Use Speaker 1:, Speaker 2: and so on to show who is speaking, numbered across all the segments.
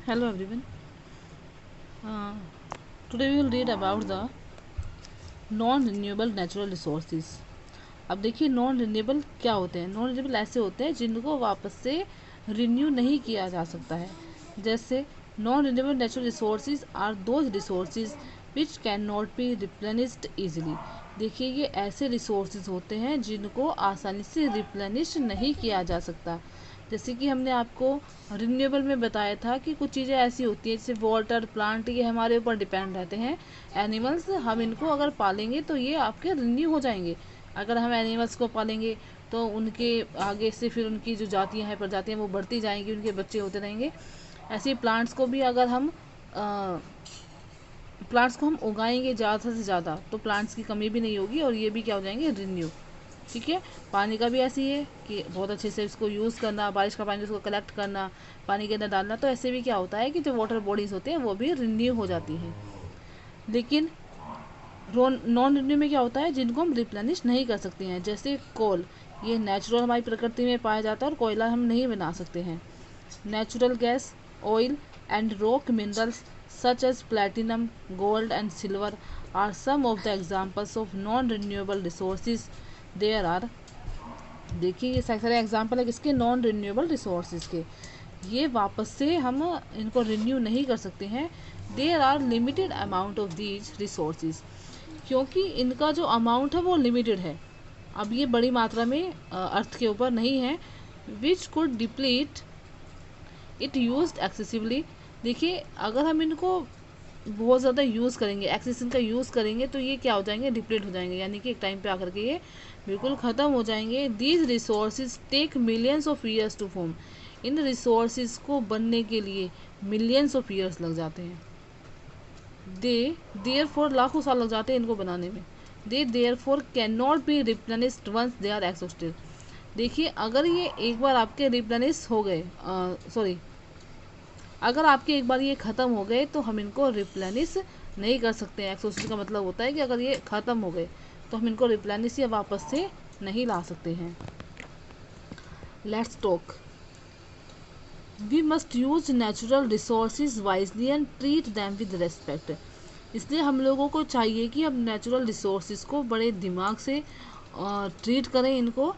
Speaker 1: Hello everyone. Uh, Today we will read about the non-renewable natural resources. अब देखिए non renewable क्या होते हैं। नॉन रिन्यूएबल ऐसे होते हैं जिनको वापस से रिन्यू नहीं किया जा सकता है। जैसे non renewable natural resources are those resources which can not be replenished easily. देखिए ये ऐसे रिसोर्सेज होते हैं जिनको आसानी से रिप्लेनिश नहीं किया जा सकता। जैसे कि हमने आपको रिन्यूएबल में बताया था कि कुछ चीज़ें ऐसी होती हैं जैसे वाटर प्लांट, ये हमारे ऊपर डिपेंड रहते हैं। एनिमल्स हम इनको अगर पालेंगे तो ये आपके रिन्यू हो जाएंगे। अगर हम एनिमल्स को पालेंगे तो उनके आगे से फिर उनकी जो जातियाँ हैं प्रजातियाँ वो बढ़ती जाएंगी, उनके बच्चे होते रहेंगे। ऐसे ही प्लांट्स को भी अगर हम प्लांट्स को हम उगाएंगे ज़्यादा से ज़्यादा तो प्लांट्स की कमी भी नहीं होगी और ये भी क्या हो जाएंगे, रिन्यू। ठीक है। पानी का भी ऐसे ही है कि बहुत अच्छे से इसको यूज़ करना, बारिश का पानी उसको कलेक्ट करना, पानी के अंदर डालना। तो ऐसे भी क्या होता है कि जो वाटर बॉडीज़ होते हैं वो भी रिन्यू हो जाती हैं। लेकिन नॉन रिन्यू में क्या होता है, जिनको हम रिप्लेनिश नहीं कर सकते हैं। जैसे कोल, ये नेचुरल हमारी प्रकृति में पाया जाता है और कोयला हम नहीं बना सकते हैं। Natural gas, oil and rock minerals such as platinum, gold and silver are some of the examples of non renewable resources. There are, देखिए ये सारे एग्जाम्पल है किसके, नॉन रिन्यूएबल रिसोर्सेज के। ये वापस से हम इनको रिन्यू नहीं कर सकते हैं। There are limited amount of these resources, क्योंकि इनका जो अमाउंट है वो लिमिटेड है। अब ये बड़ी मात्रा में अर्थ के ऊपर नहीं है। Which could deplete it used excessively. देखिए अगर हम इनको बहुत ज़्यादा यूज़ करेंगे, एक्सेसिव का यूज़ करेंगे तो ये क्या हो जाएंगे, डिप्लीट हो जाएंगे, यानी कि एक टाइम पे आकर के ये बिल्कुल ख़त्म हो जाएंगे। These resources take millions of years to form. इन रिसोर्सेज को बनने के लिए मिलियंस ऑफ ईयर्स लग जाते हैं। दे देयर फॉर, लाखों साल लग जाते हैं इनको बनाने में। They therefore can not be replenished once they are exhausted. देखिए अगर ये एक बार आपके रिप्लेनिश हो गए, अगर आपके एक बार ये ख़त्म हो गए तो हम इनको रिप्लेनिश नहीं कर सकते हैं। एक्सॉस्टेड का मतलब होता है कि अगर ये ख़त्म हो गए तो हम इनको रिप्लेनिश या वापस से नहीं ला सकते हैं। Let's talk, we must use natural resources wisely and treat them with respect. इसलिए हम लोगों को चाहिए कि हम नेचुरल रिसोर्सेज को बड़े दिमाग से ट्रीट करें इनको,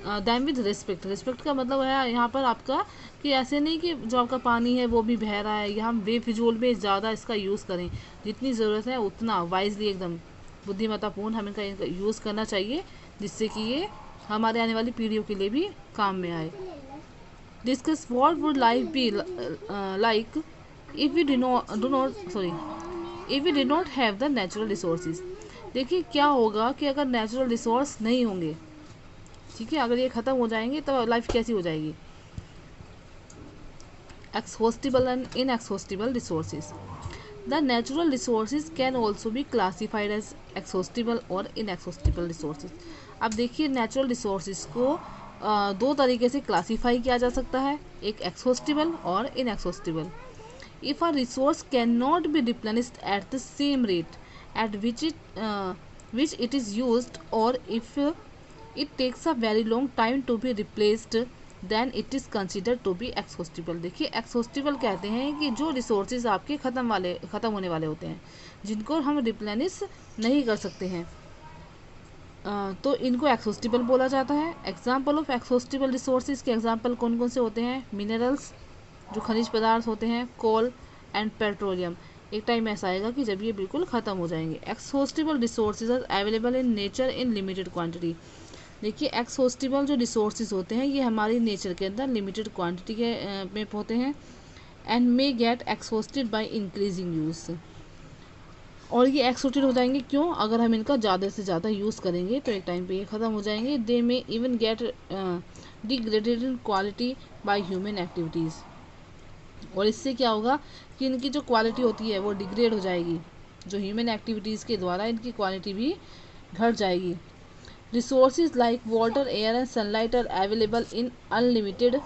Speaker 1: दैम विद रिस्पेक्ट। रिस्पेक्ट का मतलब है यहाँ पर आपका कि ऐसे नहीं कि जो आपका पानी है वो भी बह रहा है, या हम बेफिजूल में ज़्यादा इसका यूज़ करें। जितनी ज़रूरत है उतना वाइजली, एकदम बुद्धिमत्तापूर्ण हमें इनका यूज़ करना चाहिए, जिससे कि ये हमारे आने वाली पीढ़ियों के लिए भी काम में आए। Discuss what would life be like if we if we did not have the natural resources. देखिए क्या होगा कि अगर नेचुरल रिसोर्स नहीं होंगे, ठीक है, अगर ये ख़त्म हो जाएंगे तो लाइफ कैसी हो जाएगी। Exhaustible and inexhaustible resources. The natural resources can also be classified as exhaustible और इनएक्सहॉस्टिबल रिसोर्सेज। अब देखिए नेचुरल रिसोर्सेज को दो तरीके से क्लासीफाई किया जा सकता है, एक एक्सहॉस्टिबल और inexhaustible. If a resource can not be replenished at the same rate at which it is used, और if it takes a very long time to be replaced, then it is considered to be exhaustible। देखिए exhaustible कहते हैं कि जो resources आपके ख़त्म होने वाले होते हैं, जिनको हम रिप्लेनिश नहीं कर सकते हैं, तो इनको exhaustible बोला जाता है। एग्जाम्पल ऑफ exhaustible resources के एग्जाम्पल कौन कौन से होते हैं, मिनरल्स जो खनिज पदार्थ होते हैं, कोल एंड पेट्रोलियम। एक टाइम ऐसा आएगा कि जब ये बिल्कुल ख़त्म हो जाएंगे। Exhaustible resources are available in nature in limited quantity. देखिए एक्सहॉस्टिबल जो रिसोर्सेज होते हैं ये हमारी नेचर के अंदर लिमिटेड क्वांटिटी के में होते हैं, and may gate exhausted by increasing use. और ये एक्सहॉस्टेड हो जाएंगे क्यों, अगर हम इनका ज़्यादा से ज़्यादा यूज़ करेंगे तो एक टाइम पे ये ख़त्म हो जाएंगे। They may even get degraded in quality by human activities. और इससे क्या होगा कि इनकी जो क्वालिटी होती है वो डिग्रेड हो जाएगी, जो ह्यूमन एक्टिविटीज़ के द्वारा इनकी क्वालिटी भी घट जाएगी। Resources like water, air and sunlight are available in unlimited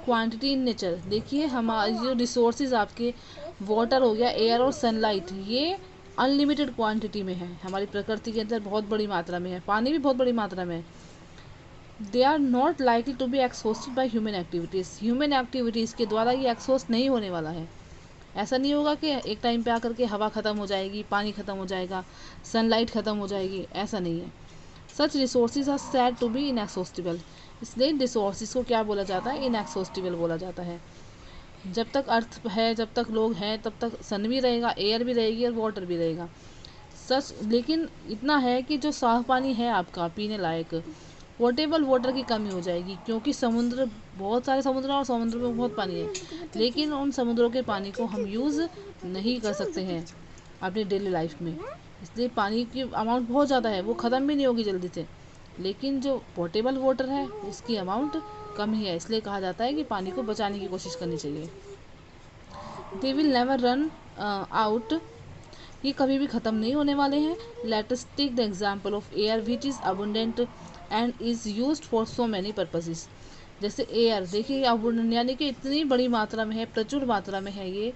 Speaker 1: quantity in nature। देखिए हमारी जो रिसोर्सेज आपके वाटर हो गया, एयर और सनलाइट, ये अनलिमिटेड क्वांटिटी में है, हमारी प्रकृति के अंदर बहुत बड़ी मात्रा में है। पानी भी बहुत बड़ी मात्रा में है। They are not likely to be exhausted by human activities, human activities के द्वारा ये एक्सहॉस्ट नहीं होने वाला है। ऐसा नहीं होगा कि एक टाइम पे आकर के हवा ख़त्म हो जाएगी, पानी ख़त्म हो जाएगा, सनलाइट ख़त्म हो जाएगी, ऐसा नहीं है। Such resources are said to be inexhaustible, इसलिए रिसोर्सेज को क्या बोला जाता है, इनएक्सहॉस्टेबल बोला जाता है। जब तक अर्थ है, जब तक लोग हैं, तब तक सन भी रहेगा, एयर भी रहेगी और वाटर भी रहेगा। सच लेकिन इतना है कि जो साफ पानी है आपका पीने लायक, पोर्टेबल वाटर की कमी हो जाएगी, क्योंकि समुद्र, बहुत सारे समुद्र और समुद्र में बहुत पानी है, लेकिन उन समुद्रों के पानी को हम यूज़ नहीं कर सकते हैं अपनी डेली लाइफ में। इसलिए पानी की अमाउंट बहुत ज़्यादा है, वो ख़त्म भी नहीं होगी जल्दी से, लेकिन जो पोर्टेबल वाटर है उसकी अमाउंट कम ही है। इसलिए कहा जाता है कि पानी को बचाने की कोशिश करनी चाहिए। They will never run out, ये कभी भी ख़त्म नहीं होने वाले हैं। Let us take the example of air which is abundant and is used for so many purposes. जैसे एयर, देखिए अबंडेंट यानी कि इतनी बड़ी मात्रा में है, प्रचुर मात्रा में है ये,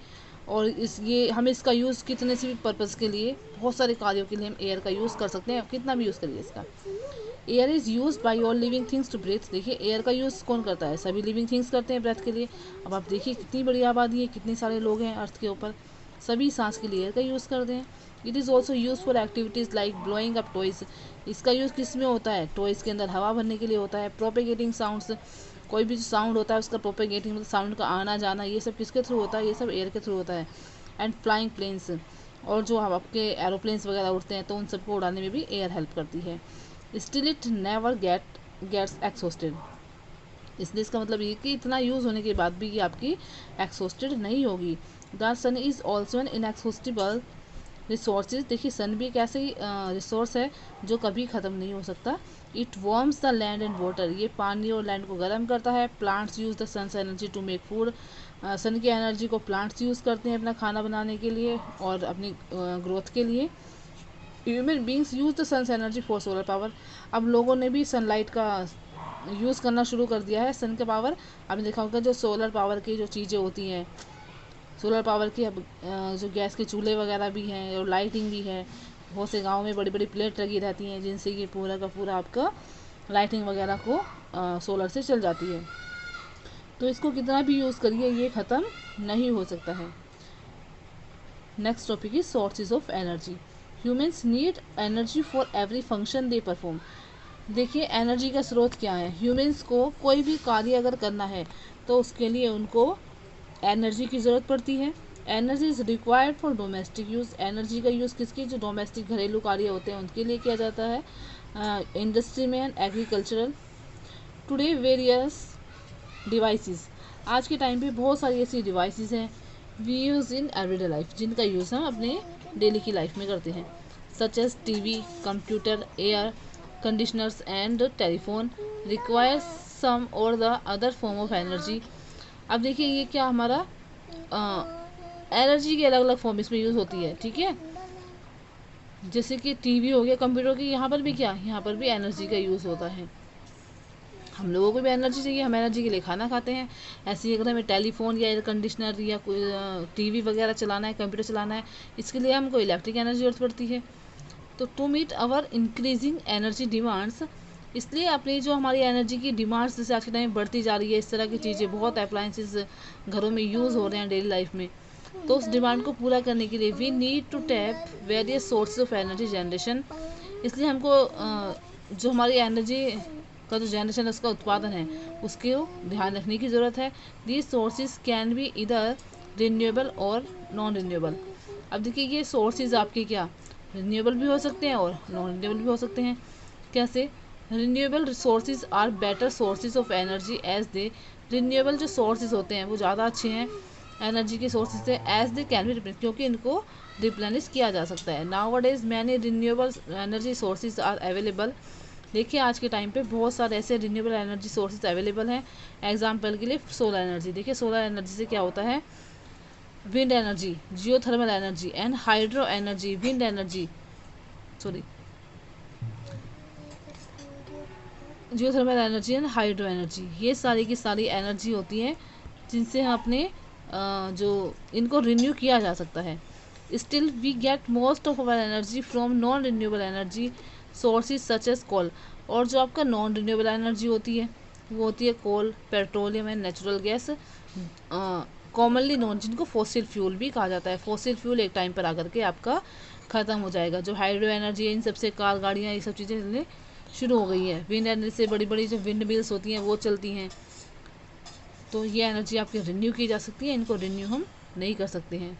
Speaker 1: और ये हम इसका यूज़ कितने से भी पर्पज़ के लिए, बहुत सारे कार्यों के लिए हम एयर का यूज़ कर सकते हैं, कितना भी यूज़ करिए इसका। Air is use by all living things to breath, देखिए एयर का यूज़ कौन करता है, सभी लिविंग थिंग्स करते हैं ब्रेथ के लिए। अब आप देखिए कितनी बड़ी आबादी है, कितने सारे लोग हैं अर्थ के ऊपर, सभी सांस के लिए एयर का यूज़ करते हैं। It is also use for activities like blowing up toys, इसका यूज़ किस में होता है, टॉयज़ के अंदर हवा भरने के लिए होता है। प्रोपेगेटिंग साउंड्स, कोई भी साउंड होता है उसका प्रोपेगेटिंग, मतलब साउंड का आना जाना, ये सब किसके थ्रू होता है, ये सब एयर के थ्रू होता है। एंड फ्लाइंग प्लेन्स, और जो आपके एरोप्लेन्स वगैरह उड़ते हैं तो उन सबको उड़ाने में भी एयर हेल्प करती है। Still it never gets exhausted, इसलिए इसका मतलब ये कि इतना यूज़ होने के बाद भी ये आपकी एक्सहॉस्टेड नहीं होगी। The sun is also an inexhaustible resources, देखिए सन भी एक ऐसे ही रिसोर्स है जो कभी ख़त्म नहीं हो सकता। It warms the land and water, ये पानी और लैंड को गर्म करता है। Plants use the sun's energy to make food, sun की एनर्जी को प्लांट्स यूज़ करते हैं अपना खाना बनाने के लिए और अपनी ग्रोथ के लिए। Human beings use the sun's energy for solar power, अब लोगों ने भी सनलाइट का यूज़ करना शुरू कर दिया है, सन का पावर। आपने देखा होगा जो सोलर पावर की जो चीज़ें होती हैं, सोलर पावर की अब जो गैस के चूल्हे वगैरह भी हैं और लाइटिंग भी है, बहुत से गाँव में बड़ी बड़ी प्लेट लगी रहती हैं जिनसे ये पूरा का पूरा आपका लाइटिंग वगैरह को सोलर से चल जाती है। तो इसको कितना भी यूज़ करिए ये ख़त्म नहीं हो सकता है। Next topic is sources of energy. Humans need energy for every function they perform, देखिए एनर्जी का स्रोत क्या है, ह्यूमन्स को कोई भी कार्य अगर करना है तो उसके लिए उनको एनर्जी की ज़रूरत पड़ती है। Energy is required for domestic use, energy का यूज़ किसके, जो डोमेस्टिक घरेलू कार्य होते हैं उनके लिए किया जाता है, इंडस्ट्री में and agricultural. Today various devices, आज के टाइम पे बहुत सारी ऐसी डिवाइसेस हैं we use in everyday life, जिनका यूज़ हम अपने डेली की लाइफ में करते हैं, such as TV, computer, air conditioners and telephone, requires some or the other form of energy. अब देखिए ये क्या हमारा एनर्जी की अलग अलग फॉर्म इसमें यूज़ होती है, ठीक है। जैसे कि टीवी हो गया, कंप्यूटर की, यहाँ पर भी क्या, यहाँ पर भी एनर्जी का यूज़ होता है। हम लोगों को भी एनर्जी चाहिए, हम एनर्जी के लिए खाना खाते हैं। ऐसे ही अगर हमें टेलीफोन या एयर कंडीशनर या कोई टीवी वगैरह चलाना है, कंप्यूटर चलाना है, इसके लिए हमको इलेक्ट्रिक एनर्जी जरूरत पड़ती है। तो to meet our increasing energy demands, इसलिए अपनी जो हमारी एनर्जी की डिमांड्स जैसे आज के टाइम में बढ़ती जा रही है, इस तरह की चीज़ें, बहुत अप्लायंसेस घरों में यूज़ हो रहे हैं डेली लाइफ में, तो उस डिमांड को पूरा करने के लिए we need to tap various sources of energy generation, इसलिए हमको जो हमारी एनर्जी का जो जनरेशन, उसका उत्पादन है, उसके ध्यान रखने की ज़रूरत है। दीज सोर्सेज कैन बी इधर रिन्यूएबल और नॉन रिन्यूएबल। अब देखिए ये सोर्सेज आपके क्या रिन्यूएबल भी हो सकते हैं और नॉन रिन्यूएबल भी हो सकते हैं। कैसे, renewable resources are better sources of energy as they, renewable जो सोर्सेज होते हैं वो ज़्यादा अच्छे हैं एनर्जी के सोर्सेज से, as they can be replenish, क्योंकि इनको रिप्लेनिश किया जा सकता है। Nowadays many renewable energy sources are available, देखिए आज के टाइम पे बहुत सारे ऐसे रिन्यूएबल एनर्जी सोर्सेज अवेलेबल हैं। एग्जाम्पल के लिए सोलर एनर्जी, देखिए सोलर एनर्जी से क्या होता है, wind energy, geothermal energy and hydro energy, wind energy, sorry geothermal energy and hydro energy, ये सारी की सारी एनर्जी होती है जिनसे हम अपने जो इनको रिन्यू किया जा सकता है। Still we get most of our energy from non renewable energy sources such as coal, और जो आपका नॉन रिन्यूएबल एनर्जी होती है वो होती है coal, petroleum and natural gas, commonly known, जिनको फॉसिल फ्यूल भी कहा जाता है। फॉसिल फ्यूल एक टाइम पर आकर के आपका ख़त्म हो जाएगा। जो हाइड्रो एनर्जी है, इन सबसे कार, गाड़ियाँ, ये सब चीज़ें चलने शुरू हो गई है। विंड एनर्जी से बड़ी बड़ी जो विंड मिल्स होती हैं वो चलती हैं। तो ये एनर्जी आपकी रिन्यू की जा सकती है, इनको रिन्यू हम नहीं कर सकते हैं।